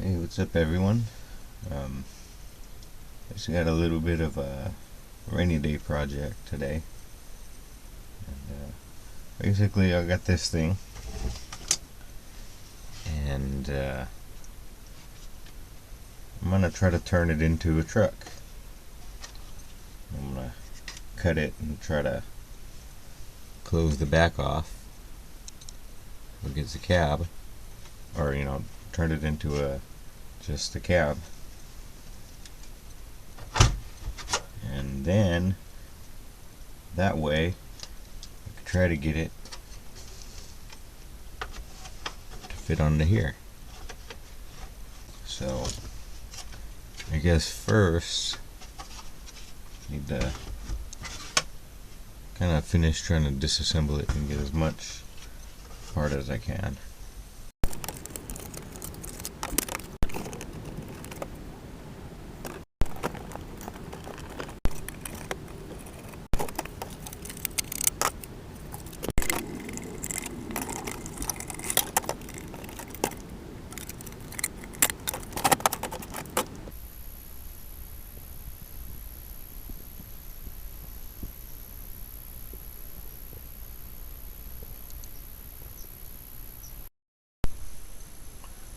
Hey, what's up everyone? I just got a little bit of a rainy day project today. And basically I got this thing and I'm gonna try to turn it into a truck. I'm gonna cut it and try to close the back off so it gets a cab, or turn it into just a cab. And then that way I could try to get it to fit onto here. So I guess first I need to kind of finish trying to disassemble it and get as much part as I can.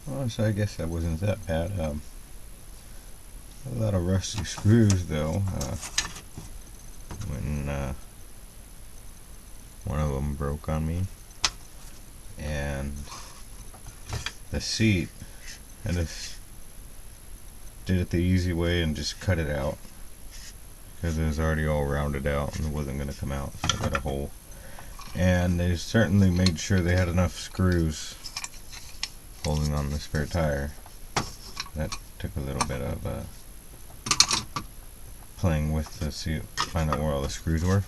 Well, so I guess that wasn't that bad. A lot of rusty screws though. When one of them broke on me, and the seat, I just did it the easy way and just cut it out because it was already all rounded out and it wasn't going to come out, so I got a hole. And they certainly made sure they had enough screws holding on the spare tire. That took a little bit of playing with to see, find out where all the screws were.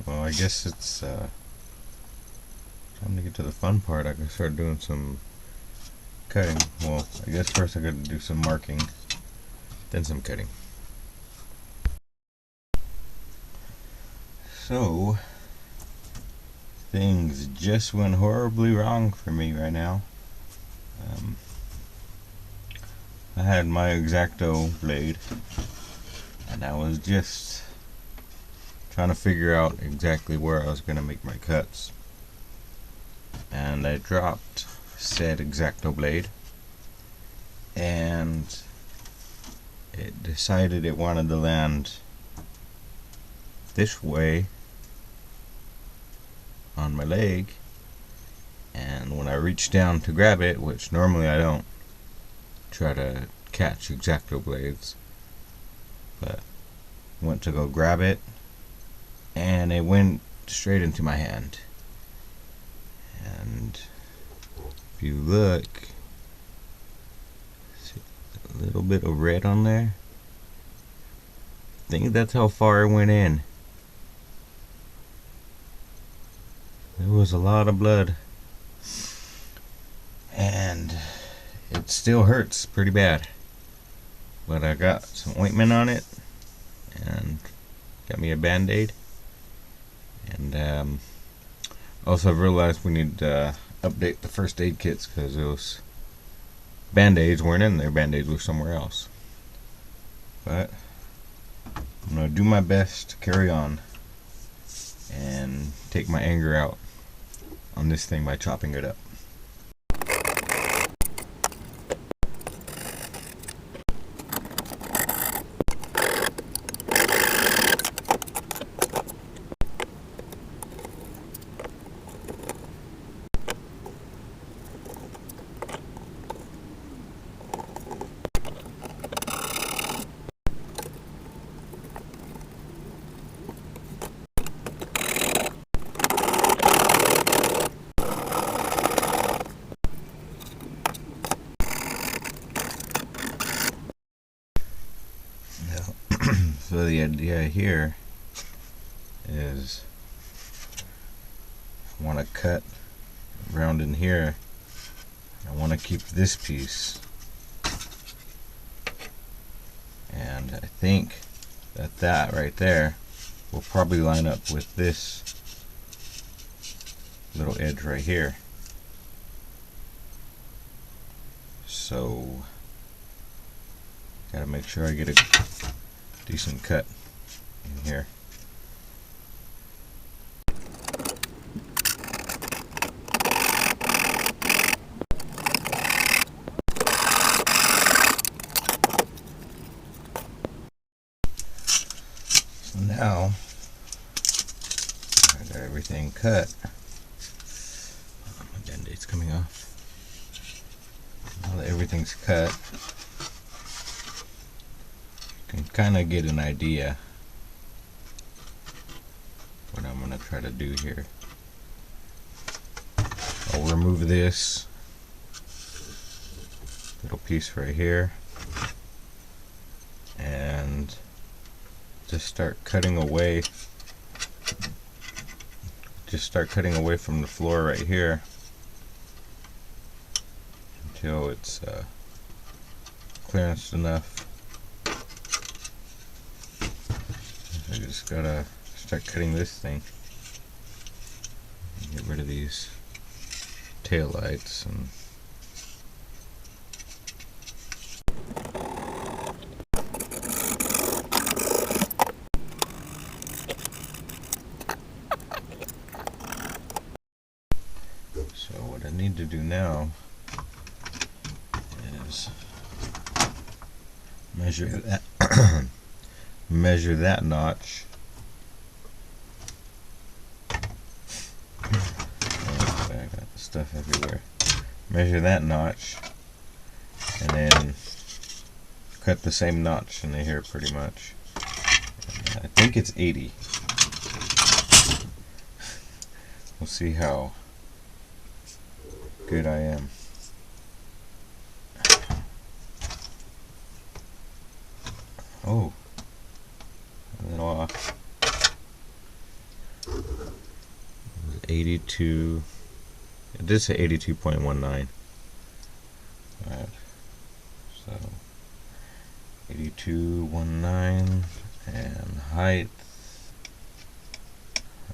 Well, I guess it's time to get to the fun part. I can start doing some cutting. Well, I guess first I got to do some marking, then some cutting. So things just went horribly wrong for me right now. I had my x-acto blade and I was just trying to figure out exactly where I was going to make my cuts, and I dropped said x-acto blade and it decided it wanted to land this way on my leg, and when I reached down to grab it, which normally I don't try to catch x-acto blades, but went to go grab it and it went straight into my hand. And if you look, see a little bit of red on there. I think that's how far it went in. There was a lot of blood, and it still hurts pretty bad, but I got some ointment on it and got me a band-aid. And also I've realized we need to update the first aid kits because those band-aids weren't in there. Band-aids were somewhere else. But I'm going to do my best to carry on and take my anger out on this thing by chopping it up. So the idea here is I want to cut around in here. I want to keep this piece, and I think that right there will probably line up with this little edge right here. so gotta make sure I get a decent cut in here. So now I got everything cut. My band-aid's coming off. Now that everything's cut, you can kind of get an idea what I'm going to try to do here. I'll remove this little piece right here and just start cutting away. Just start cutting away from the floor right here until it's clearance enough. I just gotta start cutting this thing. Get rid of these tail lights and so what I need to do now is measure that measure that notch. Oh, I got the stuff everywhere. Measure that notch and then cut the same notch in here pretty much. And I think it's 80. We'll see how good I am. Oh, a little off. 82. It did say 82.19. Alright, so 82.19, and height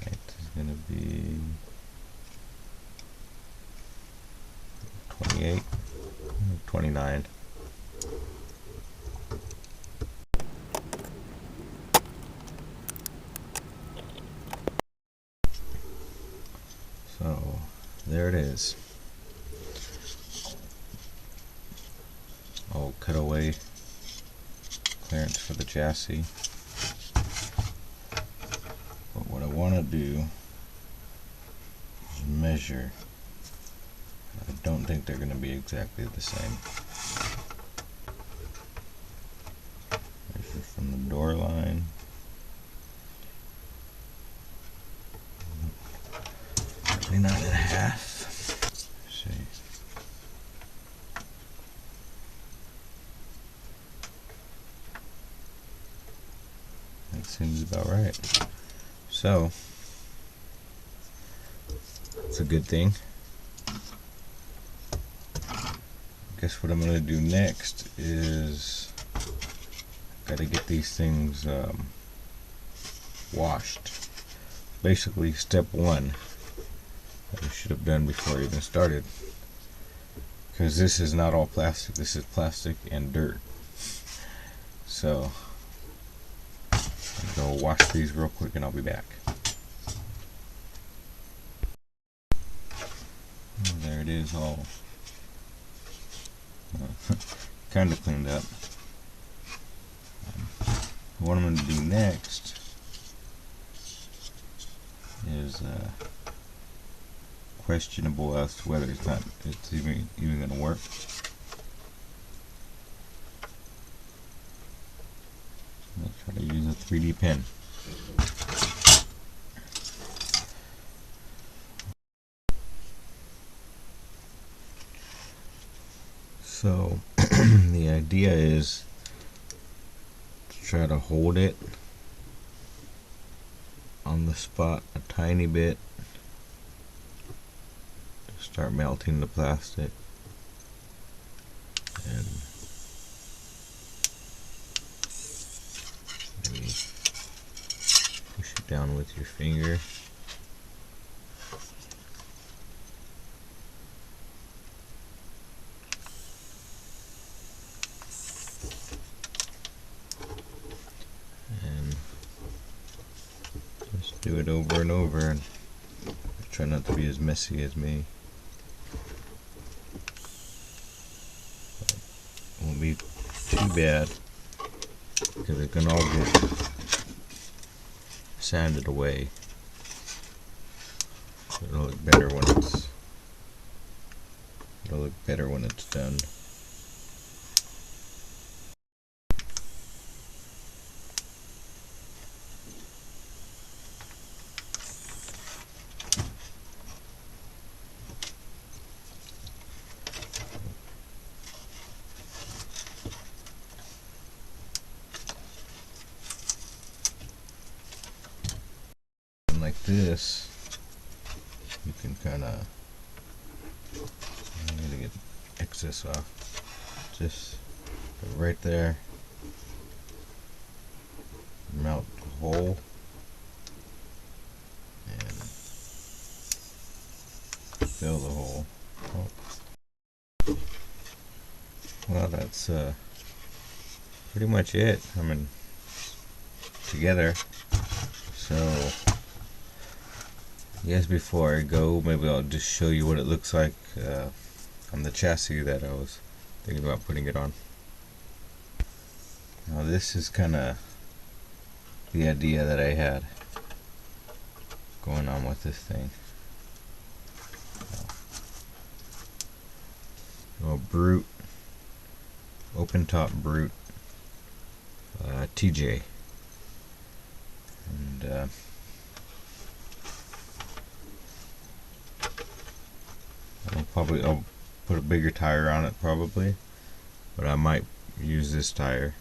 is gonna be 28, 29. So there it is. I'll cut away clearance for the chassis. But what I want to do is measure. I don't think they're going to be exactly the same. Measure from the door line. 29.5. See. That seems about right. So, it's a good thing. I guess what I'm going to do next is got to get these things washed. Basically, step one that I should have done before I even started, because this is not all plastic. This is plastic and dirt. So I'm going to wash these real quick and I'll be back. And there it is, all kind of cleaned up. What I'm going to do next is questionable as to whether it's even going to work. Let's try to use a 3D pen. So the idea is to try to hold it on the spot a tiny bit to start melting the plastic, and maybe push it down with your finger. do it over and over, and try not to be as messy as me. It won't be too bad because it can all get sanded away. It'll look better when it's done. And like this, you can kind of, I need to get excess off. Just go right there, mount the hole, and fill the hole. Oh. Well, that's pretty much it. I mean, together. So, yes, before I go, maybe I'll just show you what it looks like on the chassis that I was thinking about putting it on. Now this is kind of the idea that I had going on with this thing. A brute, open top brute, TJ, and I'll put a bigger tire on it probably, but I might use this tire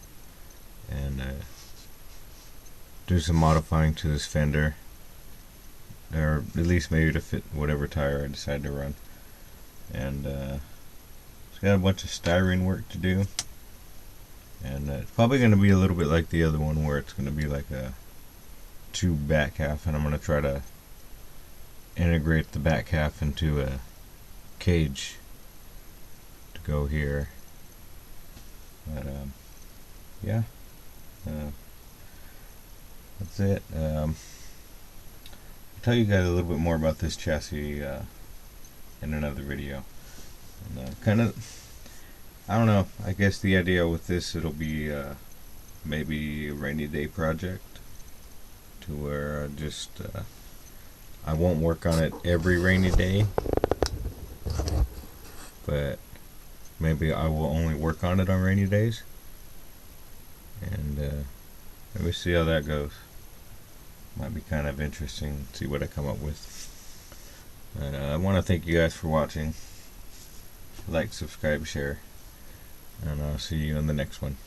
and do some modifying to this fender, or at least maybe to fit whatever tire I decide to run. And it's got a bunch of styrene work to do, and it's probably going to be a little bit like the other one, where it's going to be like a tube back half, and I'm going to try to integrate the back half into a cage to go here. But yeah, that's it. I'll tell you guys a little bit more about this chassis in another video. And kind of, I don't know, I guess the idea with this, it'll be maybe a rainy day project, to where I won't work on it every rainy day, but maybe I will only work on it on rainy days, and maybe see how that goes. Might be kind of interesting to see what I come up with. And I want to thank you guys for watching. Like, subscribe, share, and I'll see you in the next one.